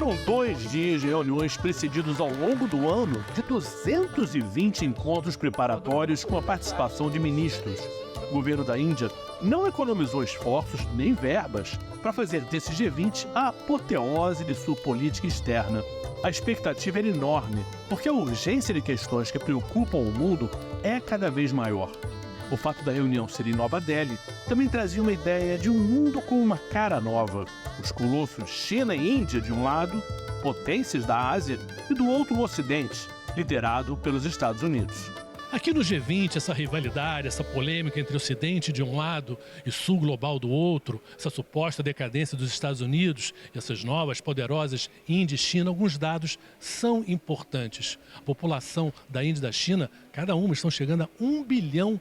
Foram 2 dias de reuniões precedidos ao longo do ano de 220 encontros preparatórios com a participação de ministros. O governo da Índia não economizou esforços nem verbas para fazer desse G20 a apoteose de sua política externa. A expectativa era enorme, porque a urgência de questões que preocupam o mundo é cada vez maior. O fato da reunião ser em Nova Delhi também trazia uma ideia de um mundo com uma cara nova. Os colossos China e Índia de um lado, potências da Ásia, e do outro o Ocidente, liderado pelos Estados Unidos. Aqui no G20, essa rivalidade, essa polêmica entre Ocidente de um lado e Sul global do outro, essa suposta decadência dos Estados Unidos e essas novas poderosas Índia e China, alguns dados são importantes. A população da Índia e da China, cada uma estão chegando a 1,5 bilhão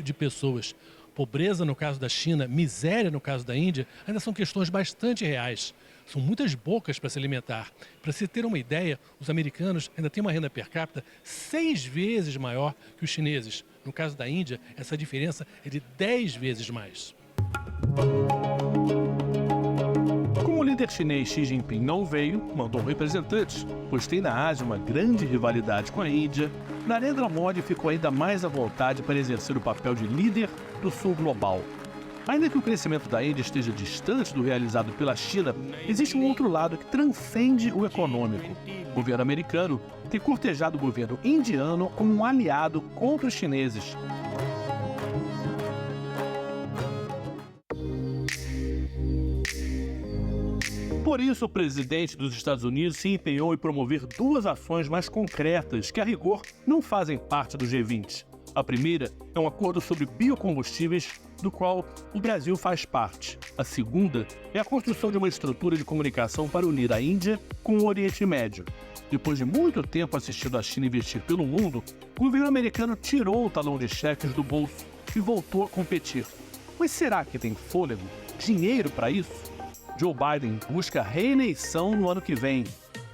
de pessoas. Pobreza no caso da China, miséria no caso da Índia, ainda são questões bastante reais. São muitas bocas para se alimentar. Para se ter uma ideia, os americanos ainda têm uma renda per capita 6 vezes maior que os chineses. No caso da Índia, essa diferença é de 10 vezes mais. Como o líder chinês Xi Jinping não veio, mandou representantes, pois tem na Ásia uma grande rivalidade com a Índia, Narendra Modi ficou ainda mais à vontade para exercer o papel de líder do Sul global. Ainda que o crescimento da Índia esteja distante do realizado pela China, existe um outro lado que transcende o econômico. O governo americano tem cortejado o governo indiano como um aliado contra os chineses. Por isso, o presidente dos Estados Unidos se empenhou em promover 2 ações mais concretas que, a rigor, não fazem parte do G20. A primeira é um acordo sobre biocombustíveis, do qual o Brasil faz parte. A segunda é a construção de uma estrutura de comunicação para unir a Índia com o Oriente Médio. Depois de muito tempo assistindo a China investir pelo mundo, o governo americano tirou o talão de cheques do bolso e voltou a competir. Mas será que tem fôlego, dinheiro para isso? Joe Biden busca a reeleição no ano que vem.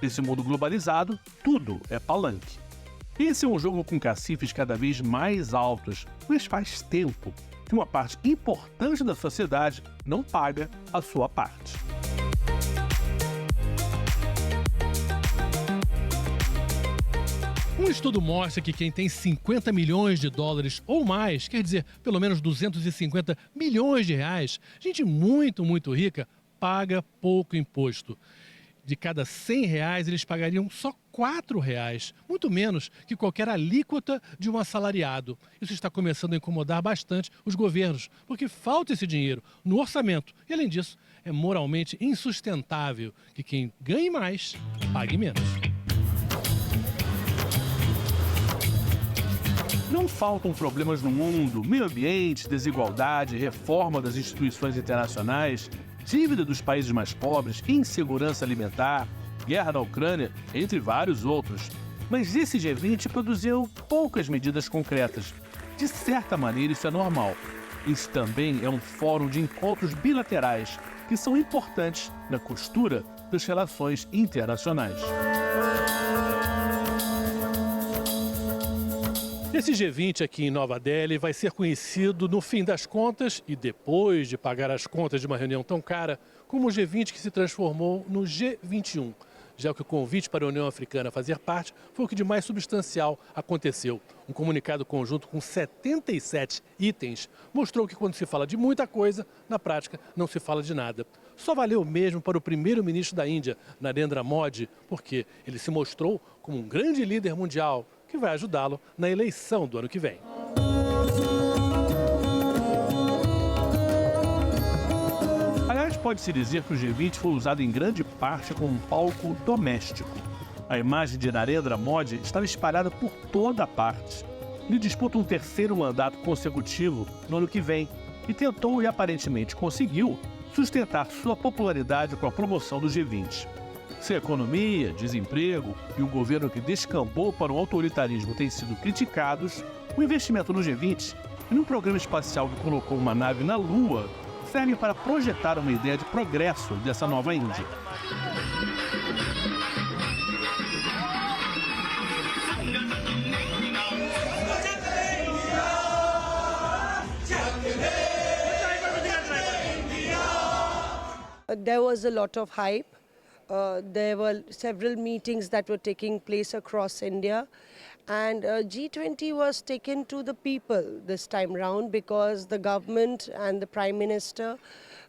Nesse mundo globalizado, tudo é palanque. Esse é um jogo com cacifes cada vez mais altos, mas faz tempo que uma parte importante da sociedade não paga a sua parte. Um estudo mostra que quem tem 50 milhões de dólares ou mais, quer dizer, pelo menos 250 milhões de reais, gente muito rica, paga pouco imposto. De cada 100 reais, eles pagariam só 4 reais, muito menos que qualquer alíquota de um assalariado. Isso está começando a incomodar bastante os governos, porque falta esse dinheiro no orçamento. E, além disso, é moralmente insustentável que quem ganhe mais, pague menos. Não faltam problemas no mundo: meio ambiente, desigualdade, reforma das instituições internacionais, dívida dos países mais pobres, insegurança alimentar, guerra na Ucrânia, entre vários outros. Mas esse G20 produziu poucas medidas concretas. De certa maneira, isso é normal. Isso também é um fórum de encontros bilaterais, que são importantes na costura das relações internacionais. Esse G20 aqui em Nova Delhi vai ser conhecido, no fim das contas, e depois de pagar as contas de uma reunião tão cara, como o G20 que se transformou no G21. Já que o convite para a União Africana fazer parte foi o que de mais substancial aconteceu. Um comunicado conjunto com 77 itens mostrou que quando se fala de muita coisa, na prática não se fala de nada. Só valeu mesmo para o primeiro-ministro da Índia, Narendra Modi, porque ele se mostrou como um grande líder mundial que vai ajudá-lo na eleição do ano que vem. Aliás, pode-se dizer que o G20 foi usado em grande parte como um palco doméstico. A imagem de Narendra Modi estava espalhada por toda parte. Ele disputa um 3º mandato consecutivo no ano que vem e tentou, e aparentemente conseguiu, sustentar sua popularidade com a promoção do G20. Se a economia, desemprego e um governo que descambou para o autoritarismo têm sido criticados, o investimento no G20 e num programa espacial que colocou uma nave na Lua serve para projetar uma ideia de progresso dessa nova Índia. There was a lot of hype There were several meetings that were taking place across India. And G20 was taken to the people this time round because the government and the Prime Minister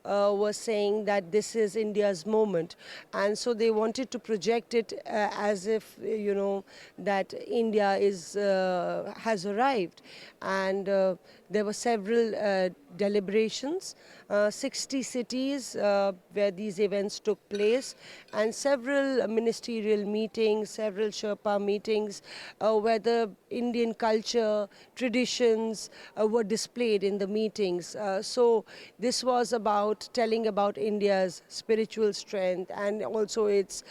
was saying that this is India's moment. And so they wanted to project it as if, that India has arrived. And there were several deliberations, 60 cities where these events took place, and several ministerial meetings, several Sherpa meetings, where the Indian culture, traditions were displayed in the meetings. So this was about telling about India's spiritual strength and also its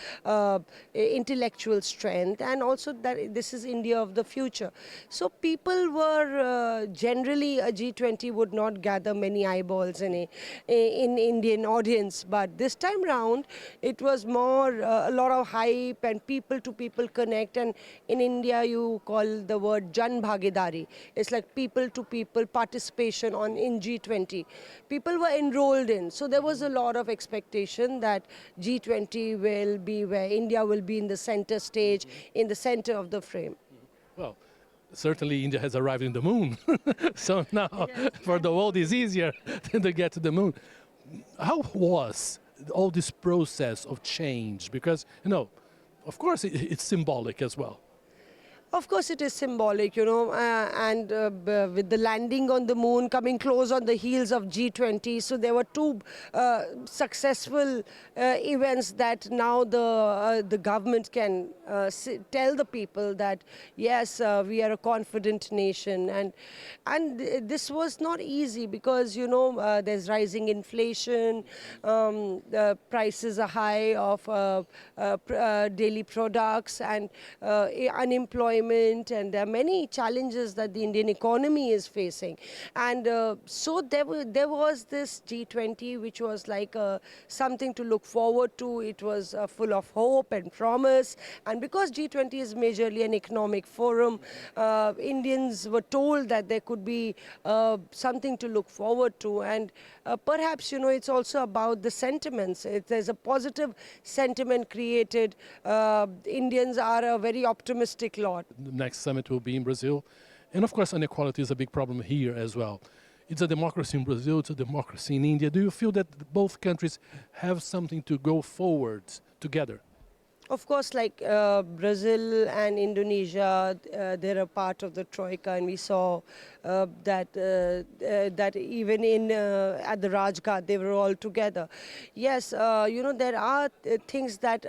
intellectual strength, and also that this is India of the future. So people were generally, a G20 would not gather many eyeballs in Indian audience, but this time round it was more a lot of hype and people to people connect, and in India you call the word Jan Bhagidari. It's like people to people participation in G20. People were enrolled in, so there was a lot of expectation that G20 will be where India will be in the center stage, in the center of the frame. Well, certainly India has arrived in the moon. So now for the world is easier than to get to the moon. How was all this process of change? Because, of course it's symbolic as well. Of course it is symbolic, and with the landing on the moon coming close on the heels of G20, so there were two successful events that now the government can tell the people that yes, we are a confident nation, and this was not easy because there's rising inflation, the prices are high of daily products, and unemployment. And there are many challenges that the Indian economy is facing. And so there was this G20, which was like something to look forward to. It was full of hope and promise. And because G20 is majorly an economic forum, Indians were told that there could be something to look forward to. And perhaps, it's also about the sentiments. There's a positive sentiment created. Indians are a very optimistic lot. The next summit will be in Brazil. And of course, inequality is a big problem here as well. It's a democracy in Brazil, it's a democracy in India. Do you feel that both countries have something to go forward together? Of course, like Brazil and Indonesia, they're a part of the Troika, and we saw that even at the Rajghat, they were all together. Yes, there are things that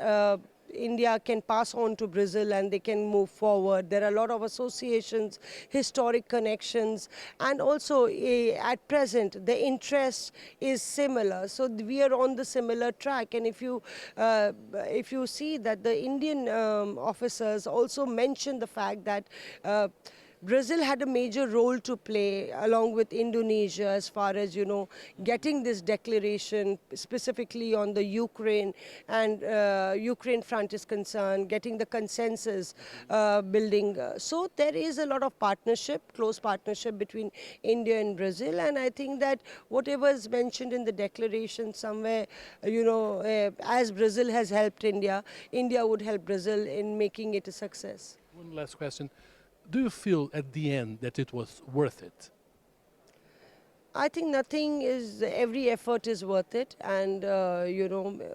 India can pass on to Brazil and they can move forward. There are a lot of associations, historic connections, and also at present the interest is similar. So we are on the similar track. And if you see that the Indian officers also mentioned the fact that Brazil had a major role to play along with Indonesia as far as, getting this declaration specifically on the Ukraine and Ukraine front is concerned, getting the consensus building. So there is a lot of partnership, close partnership between India and Brazil. And I think that whatever is mentioned in the declaration somewhere, as Brazil has helped India, India would help Brazil in making it a success. One last question. Do you feel at the end that it was worth it? I think every effort is worth it, and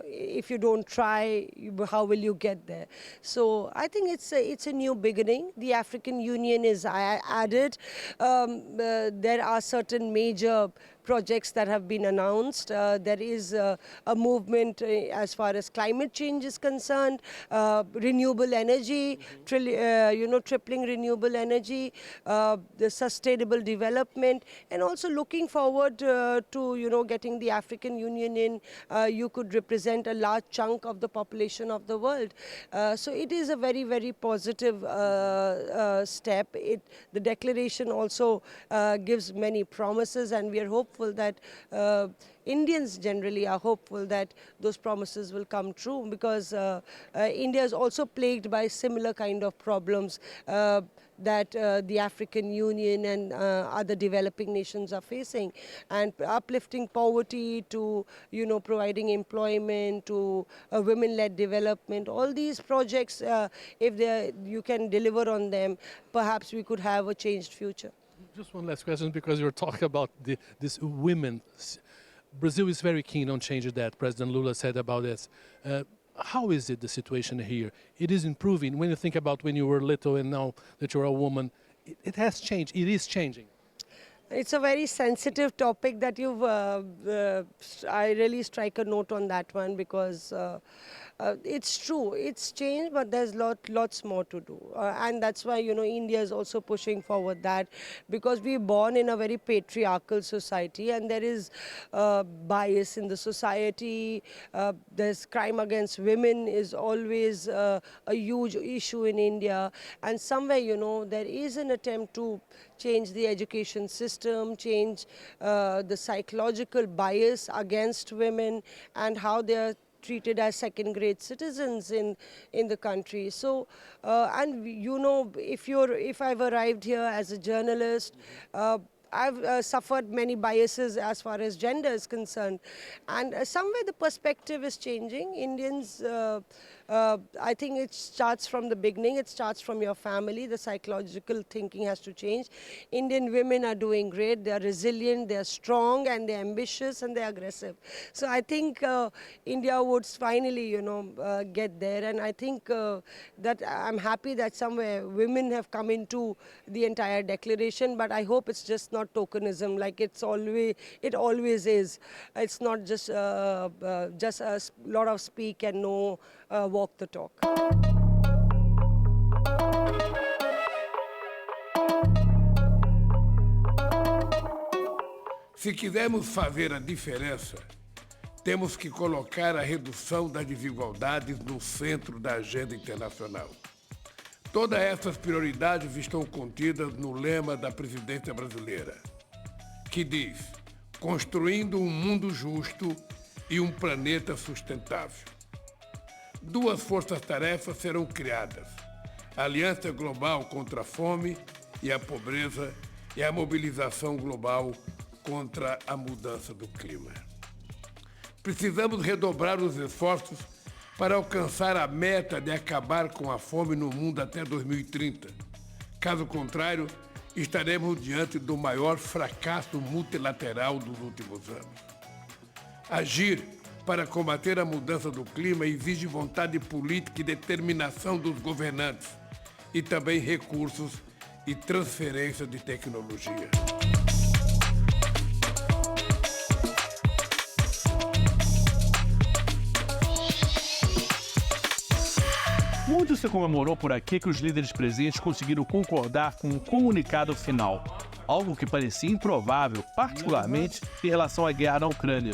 if you don't try, how will you get there? So I think it's a new beginning. The African Union is added. There are certain major projects that have been announced. There is a movement as far as climate change is concerned, renewable energy, tripling renewable energy, the sustainable development, and also looking forward to getting the African Union in. You could represent a large chunk of the population of the world. So it is a very, very positive step. The declaration also gives many promises, and we are hopeful hopeful that Indians generally are hopeful that those promises will come true, because India is also plagued by similar kind of problems that the African Union and other developing nations are facing, and uplifting poverty to, providing employment to women-led development. All these projects, if you can deliver on them, perhaps we could have a changed future. Just one last question, because you're talking about this women. Brazil is very keen on changing that. President Lula said about this. How is it, the situation here? It is improving. When you think about when you were little and now that you're a woman, it has changed. It is changing. It's a very sensitive topic that you've, I really strike a note on that one, because it's true, it's changed, but there's lots more to do. And that's why, India is also pushing forward that, because we're born in a very patriarchal society, and there is bias in the society. There's crime against women is always a huge issue in India. And somewhere, there is an attempt to change the education system, change the psychological bias against women and how they're treated as second-grade citizens in the country. So, and if I've arrived here as a journalist, I've suffered many biases as far as gender is concerned, and somewhere the perspective is changing. Indians, I think it starts from the beginning. It starts from your family. The psychological thinking has to change. Indian women are doing great. They are resilient, they are strong, and they're ambitious, and they're aggressive. So I think India would finally, get there. And I think that I'm happy that somewhere women have come into the entire declaration. But I hope it's just not tokenism, like it always is. It's not just a lot of speak and no walk the talk. Se quisermos fazer a diferença, temos que colocar a redução das desigualdades no centro da agenda internacional. Todas essas prioridades estão contidas no lema da presidência brasileira, que diz: construindo um mundo justo e um planeta sustentável. Duas forças-tarefas serão criadas: a Aliança Global contra a Fome e a Pobreza e a Mobilização Global contra a Mudança do Clima. Precisamos redobrar os esforços para alcançar a meta de acabar com a fome no mundo até 2030. Caso contrário, estaremos diante do maior fracasso multilateral dos últimos anos. Agir para combater a mudança do clima exige vontade política e determinação dos governantes, e também recursos e transferência de tecnologia. Muito se comemorou por aqui que os líderes presentes conseguiram concordar com um comunicado final, algo que parecia improvável, particularmente em relação à guerra na Ucrânia.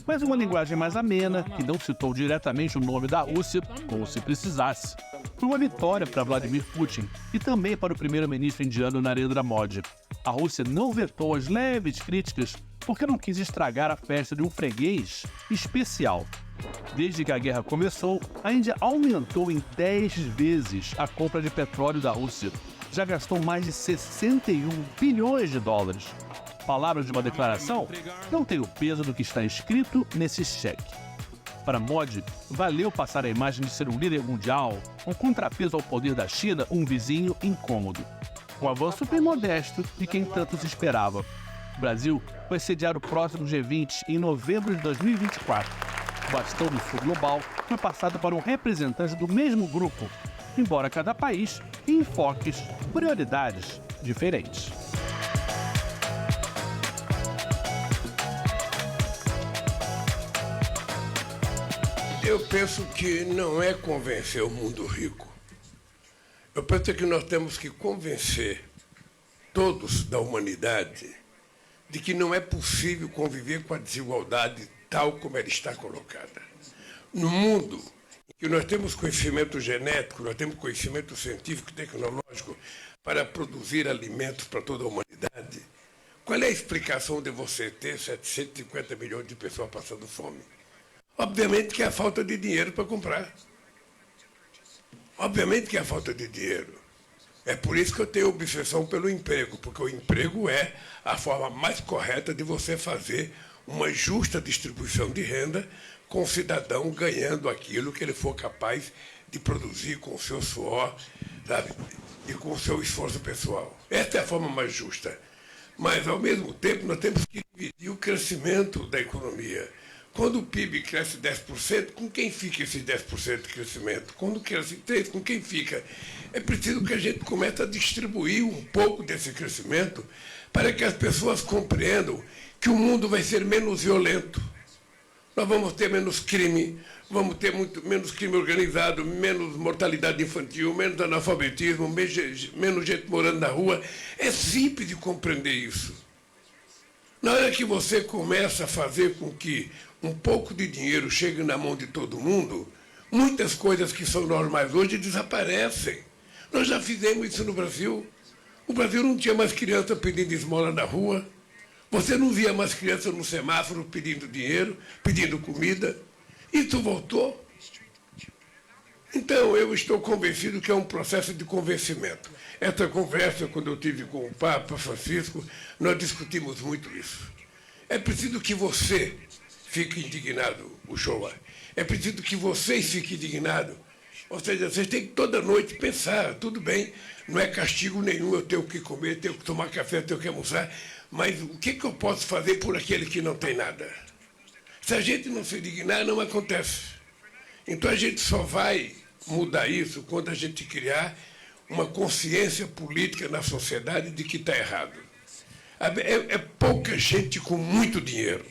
Mas uma linguagem mais amena, que não citou diretamente o nome da Rússia, como se precisasse. Foi uma vitória para Vladimir Putin e também para o primeiro-ministro indiano Narendra Modi. A Rússia não vetou as leves críticas porque não quis estragar a festa de um freguês especial. Desde que a guerra começou, a Índia aumentou em 10 vezes a compra de petróleo da Rússia. Já gastou mais de 61 bilhões de dólares. Palavras de uma declaração não têm o peso do que está escrito nesse cheque. Para Modi, valeu passar a imagem de ser um líder mundial, um contrapeso ao poder da China, um vizinho incômodo. Um avanço bem modesto de quem tanto se esperava. O Brasil vai sediar o próximo G20 em novembro de 2024. O bastão do Sul Global foi passado para um representante do mesmo grupo, embora cada país tenha enfoques, prioridades diferentes. Eu penso que não é convencer o mundo rico. Eu penso que nós temos que convencer todos da humanidade de que não é possível conviver com a desigualdade tal como ela está colocada. No mundo em que nós temos conhecimento genético, nós temos conhecimento científico e tecnológico para produzir alimentos para toda a humanidade, Qual é a explicação de você ter 750 milhões de pessoas passando fome? Obviamente que é a falta de dinheiro para comprar. Obviamente que é a falta de dinheiro. É por isso que eu tenho obsessão pelo emprego, porque o emprego é a forma mais correta de você fazer uma justa distribuição de renda com o cidadão ganhando aquilo que ele for capaz de produzir com o seu suor, sabe? E com o seu esforço pessoal. Essa é a forma mais justa. Mas, ao mesmo tempo, nós temos que dividir o crescimento da economia. Quando o PIB cresce 10%, com quem fica esses 10% de crescimento? Quando cresce 3%, com quem fica? É preciso que a gente comece a distribuir um pouco desse crescimento para que as pessoas compreendam que o mundo vai ser menos violento. Nós vamos ter menos crime, vamos ter menos crime organizado, menos mortalidade infantil, menos analfabetismo, menos gente morando na rua. É simples de compreender isso. Na hora que você começa a fazer com que um pouco de dinheiro chegue na mão de todo mundo, muitas coisas que são normais hoje desaparecem. Nós já fizemos isso no Brasil. O Brasil não tinha mais criança pedindo esmola na rua. Você não via mais criança no semáforo pedindo dinheiro, pedindo comida. Isso voltou. Então, eu estou convencido que é um processo de convencimento. Essa conversa, quando eu tive com o Papa Francisco, nós discutimos muito isso. É preciso que você fique indignado, Uchoa. É preciso que vocês fiquem indignados. Ou seja, vocês têm que toda noite pensar, tudo bem, não é castigo nenhum, eu tenho que comer, tenho que tomar café, tenho que almoçar, mas o que eu posso fazer por aquele que não tem nada? Se a gente não se indignar, não acontece. Então a gente só vai mudar isso quando a gente criar uma consciência política na sociedade de que está errado. É pouca gente com muito dinheiro.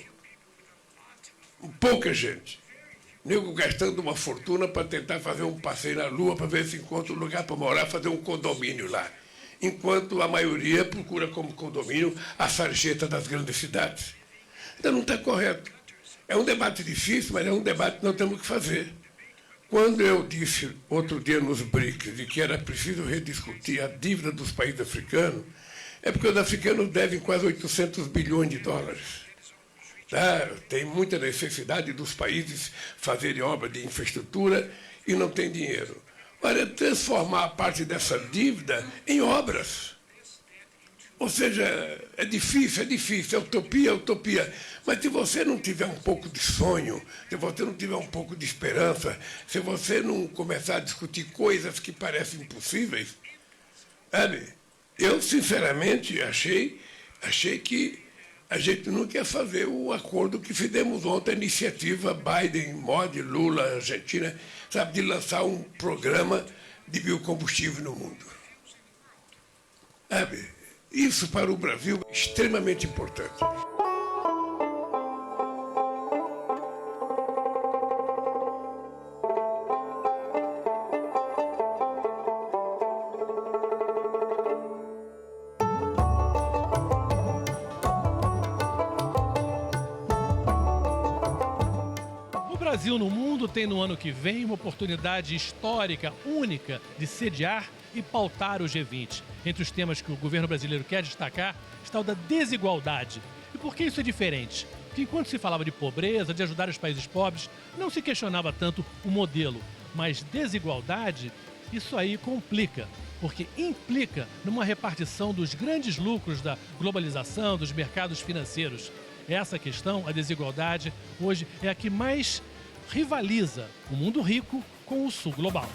Pouca gente. Nego gastando uma fortuna para tentar fazer um passeio na Lua, para ver se encontra um lugar para morar, fazer um condomínio lá. Enquanto a maioria procura como condomínio a sarjeta das grandes cidades. Então não está correto. É um debate difícil, mas é um debate que nós temos que fazer. Quando eu disse outro dia nos BRICS de que era preciso rediscutir a dívida dos países africanos, é porque os africanos devem quase 800 bilhões de dólares. Tá? Tem muita necessidade dos países fazerem obra de infraestrutura e não tem dinheiro. Olha, transformar a parte dessa dívida em obras. Ou seja, é difícil, é utopia. Mas se você não tiver um pouco de sonho, se você não tiver um pouco de esperança, se você não começar a discutir coisas que parecem impossíveis, sabe? Eu, sinceramente, achei que a gente não quer fazer o acordo que fizemos ontem, a iniciativa Biden, Modi, Lula, Argentina, sabe, de lançar um programa de biocombustível no mundo. Sabe? Isso para o Brasil é extremamente importante. O Brasil no mundo tem no ano que vem uma oportunidade histórica, única, de sediar e pautar o G20. Entre os temas que o governo brasileiro quer destacar está o da desigualdade. E por que isso é diferente? Porque enquanto se falava de pobreza, de ajudar os países pobres, não se questionava tanto o modelo. Mas desigualdade, isso aí complica, porque implica numa repartição dos grandes lucros da globalização, dos mercados financeiros. Essa questão, a desigualdade, hoje é a que mais rivaliza o mundo rico com o sul global.